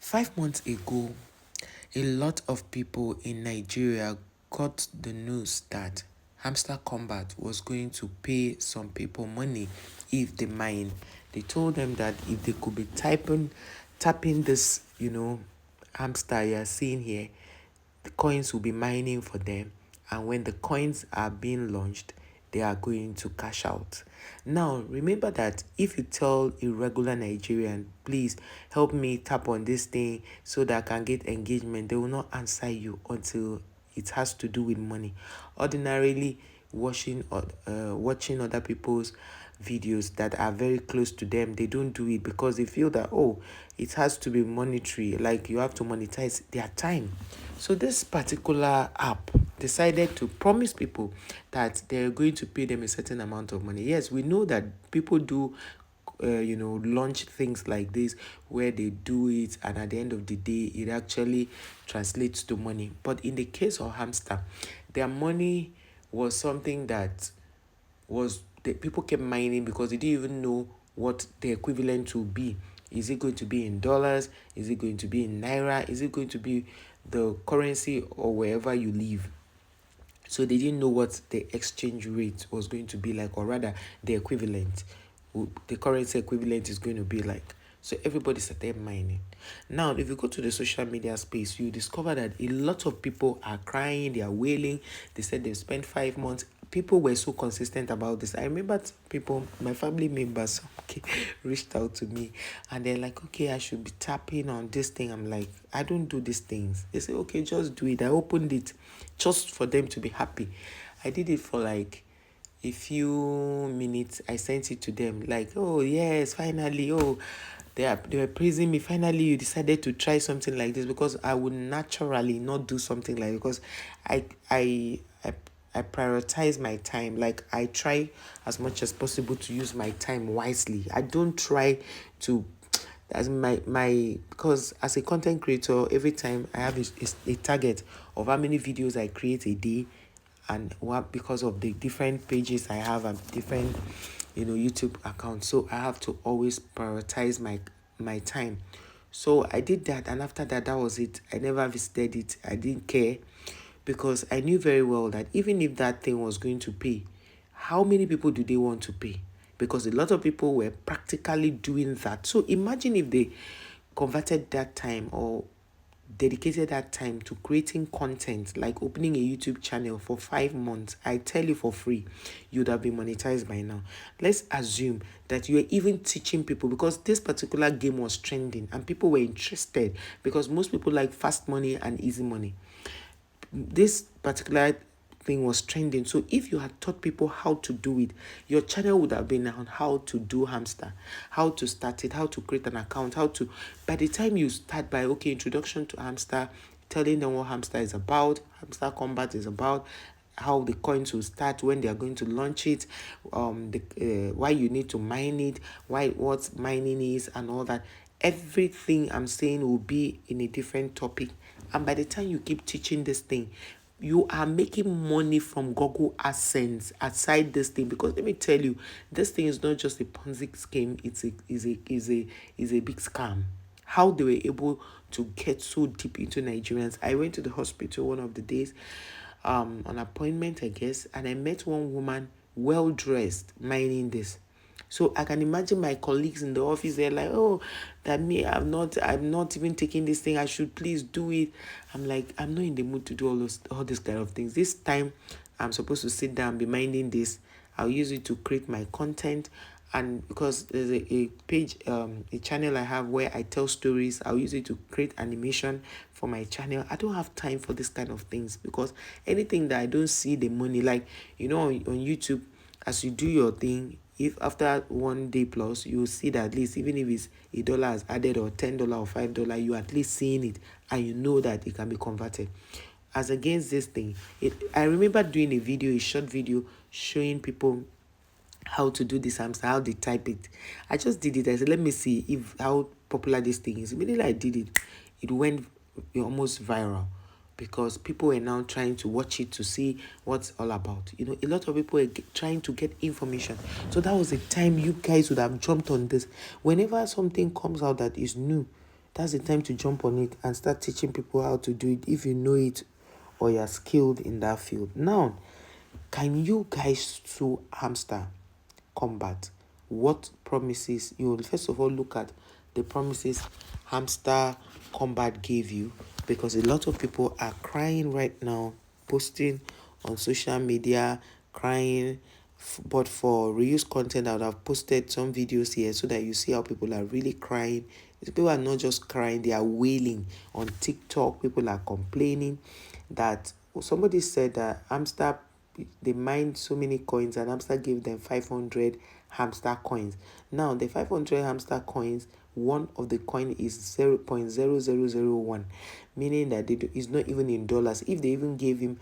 5 months ago, a lot of people in Nigeria got the news that Hamster Kombat was going to pay some people money if they mine. They told them that if they could be tapping this, hamster you're seeing here, the coins will be mining for them. And when the coins are being launched, they are going to cash out. Now, remember that if you tell a regular Nigerian, please help me tap on this thing so that I can get engagement, they will not answer you until it has to do with money. Ordinarily, watching other people's videos that are very close to them, they don't do it because they feel that, oh, it has to be monetary, like you have to monetize their time. So this particular app decided to promise people that they're going to pay them a certain amount of money. Yes, we know that people do launch things like this where they do it and at the end of the day it actually translates to money. But in the case of Hamster, their money was something that was the people kept mining because they didn't even know what the equivalent will be. Is it going to be in dollars? Is it going to be in naira? Is it going to be the currency or wherever you live? So they didn't know what the exchange rate was going to be like, or rather the equivalent, the currency equivalent is going to be like. So everybody started mining. Now, if you go to the social media space, you discover that a lot of people are crying, they are wailing. They said they've spent 5 months. People were so consistent about this. I remember people, my family members, reached out to me and they're like, okay, I should be tapping on this thing. I'm like, I don't do these things. They say, okay, just do it. I opened it just for them to be happy. I did it for like a few minutes. I sent it to them like, oh yes, finally, oh, they were praising me. Finally, you decided to try something like this, because I would naturally not do something like it, because I prioritize my time. Like, I try as much as possible to use my time wisely. I don't try to as my because as a content creator, every time I have a target of how many videos I create a day, and what, because of the different pages I have and different YouTube accounts, so I have to always prioritize my time. So I did that, and after that, that was it. I never visited it. I didn't care, because I knew very well that even if that thing was going to pay, how many people do they want to pay? Because a lot of people were practically doing that. So imagine if they converted that time or dedicated that time to creating content, like opening a YouTube channel for 5 months. I tell you, for free, you'd have been monetized by now. Let's assume that you were even teaching people, because this particular game was trending and people were interested, because most people like fast money and easy money. This particular thing was trending. So if you had taught people how to do it, your channel would have been on how to do Hamster, how to start it, how to create an account, how to, by the time you start by, okay, introduction to Hamster, telling them what Hamster is about, Hamster Kombat is about, how the coins will start, when they are going to launch it, why you need to mine it, what mining is, and all that. Everything I'm saying will be in a different topic. And by the time you keep teaching this thing, you are making money from Google AdSense aside this thing. Because let me tell you, this thing is not just a Ponzi scheme, it's a big scam. How they were able to get so deep into Nigerians. I went to the hospital one of the days, on appointment, I guess, and I met one woman, well dressed, mining this. So I can imagine my colleagues in the office, they're like, oh, that me, I'm not even taking this thing. I should please do it. I'm like, I'm not in the mood to do all this kind of things. This time I'm supposed to sit down, be minding this. I'll use it to create my content. And because there's a page, a channel I have where I tell stories, I'll use it to create animation for my channel. I don't have time for this kind of things, because anything that I don't see the money, like, on YouTube, as you do your thing, if after 1 day plus, you see that at least, even if it's $1 has added, or $10 or $5, you at least seeing it, and you know that it can be converted. As against this thing, I remember doing a short video showing people how to do this hamster, how they type it. I just did it. I said, let me see if how popular this thing is. Immediately I did it, it went almost viral, because people were now trying to watch it to see what's all about. A lot of people were trying to get information. So that was the time you guys would have jumped on this. Whenever something comes out that is new, that's the time to jump on it and start teaching people how to do it if you know it or you're skilled in that field. Now, can you guys sue Hamster Kombat? What promises? You will first of all look at the promises Hamster Kombat gave you, because a lot of people are crying right now, posting on social media, crying. But for reuse content, I would have posted some videos here so that you see how people are really crying. People are not just crying, they are wailing. On TikTok, people are complaining that somebody said that Hamster, they mined so many coins and Hamster gave them 500 hamster coins. Now, the 500 hamster coins, one of the coin is 0.0001, meaning that it's not even in dollars. If they even gave him,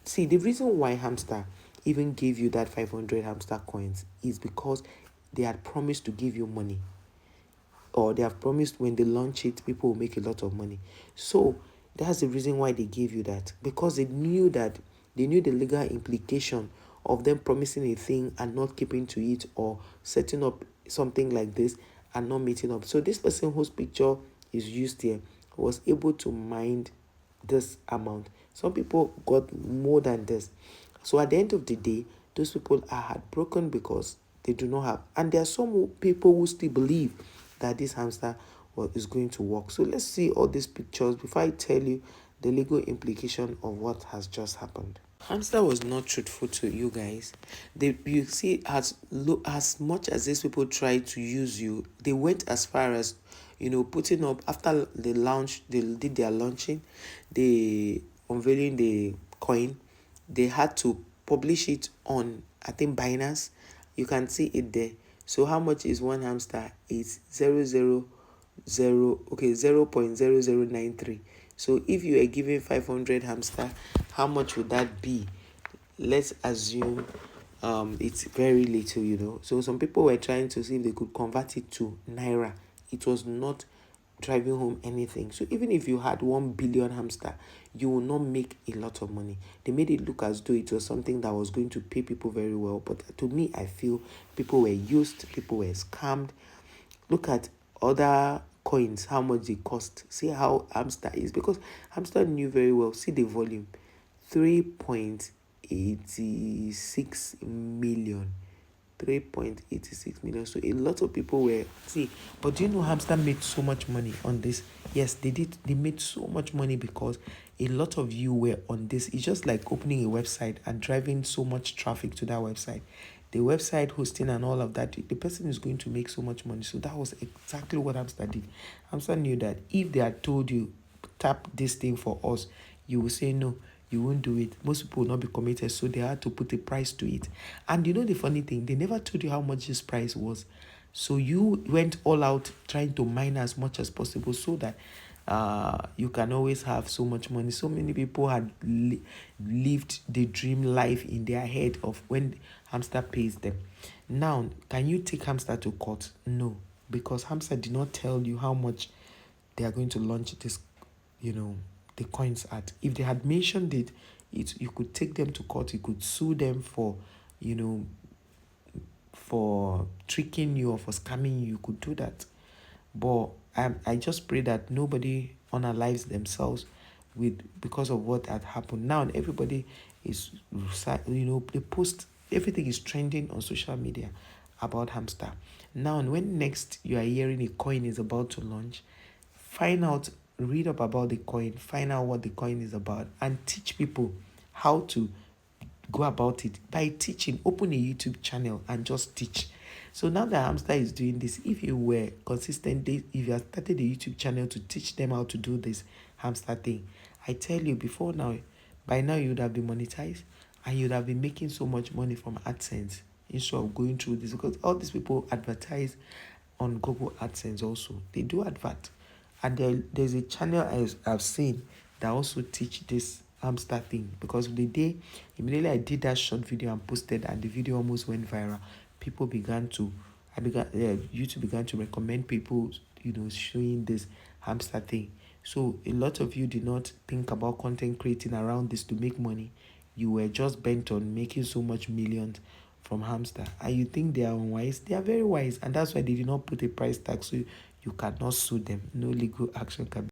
see, the reason why Hamster even gave you that 500 hamster coins is because they had promised to give you money, or they have promised when they launch it, people will make a lot of money. So that's the reason why they gave you that, because they knew the legal implication of them promising a thing and not keeping to it, or setting up something like this and not meeting up. So this person whose picture is used here was able to mine this amount. Some people got more than this. So at the end of the day, those people are heartbroken because they do not have. And there are some people who still believe that this hamster is going to work. So let's see all these pictures before I tell you the legal implication of what has just happened. Hamster was not truthful to you guys. You see, as much as these people tried to use you, they went as far as, putting up after the launch. They did their launching, they unveiling the coin. They had to publish it on, I think, Binance. You can see it there. So how much is one hamster? It's 0.0093. So if you are giving 500 hamster, how much would that be? Let's assume it's very little. So some people were trying to see if they could convert it to naira. It was not driving home anything. So even if you had 1 billion hamster, you will not make a lot of money. They made it look as though it was something that was going to pay people very well. But to me, I feel people were used, people were scammed. Look at other coins, how much they cost. See how hamster is, because hamster knew very well. See the volume, 3.86 million. 3.86 million. So a lot of people were, but do you know Hamster made so much money on this? Yes, they did. They made so much money because a lot of you were on this. It's just like opening a website and driving so much traffic to that website. The website hosting and all of that, the person is going to make so much money. So that was exactly what Hamster did. Hamster knew that if they had told you, tap this thing for us, you will say no. You won't do it. Most people will not be committed, so they had to put a price to it. And you know the funny thing, they never told you how much this price was. So you went all out trying to mine as much as possible so that you can always have so much money. So many people had lived the dream life in their head of when Hamster pays them. Now, can you take Hamster to court? No, because Hamster did not tell you how much they are going to launch this, the coins at. If they had mentioned it, you could take them to court. You could sue them for, for tricking you or for scamming you. You could do that. But I just pray that nobody unalives themselves because of what had happened. Now everybody is, they post, everything is trending on social media about Hamster. Now, when next you are hearing a coin is about to launch, read up about the coin, find out what the coin is about, and teach people how to go about it by teaching. Open a YouTube channel and just teach. So now that Hamster is doing this, if you were consistent, if you had started a YouTube channel to teach them how to do this Hamster thing, I tell you, by now you would have been monetized and you would have been making so much money from AdSense instead of going through this, because all these people advertise on Google AdSense also. They do advert. And there's a channel I've seen that also teach this Hamster thing, because immediately I did that short video and posted, and the video almost went viral. YouTube began to recommend people, showing this Hamster thing. So a lot of you did not think about content creating around this to make money. You were just bent on making so much millions from Hamster, and you think they are unwise. They are very wise, and that's why they did not put a price tag, so you cannot sue them. No legal action can be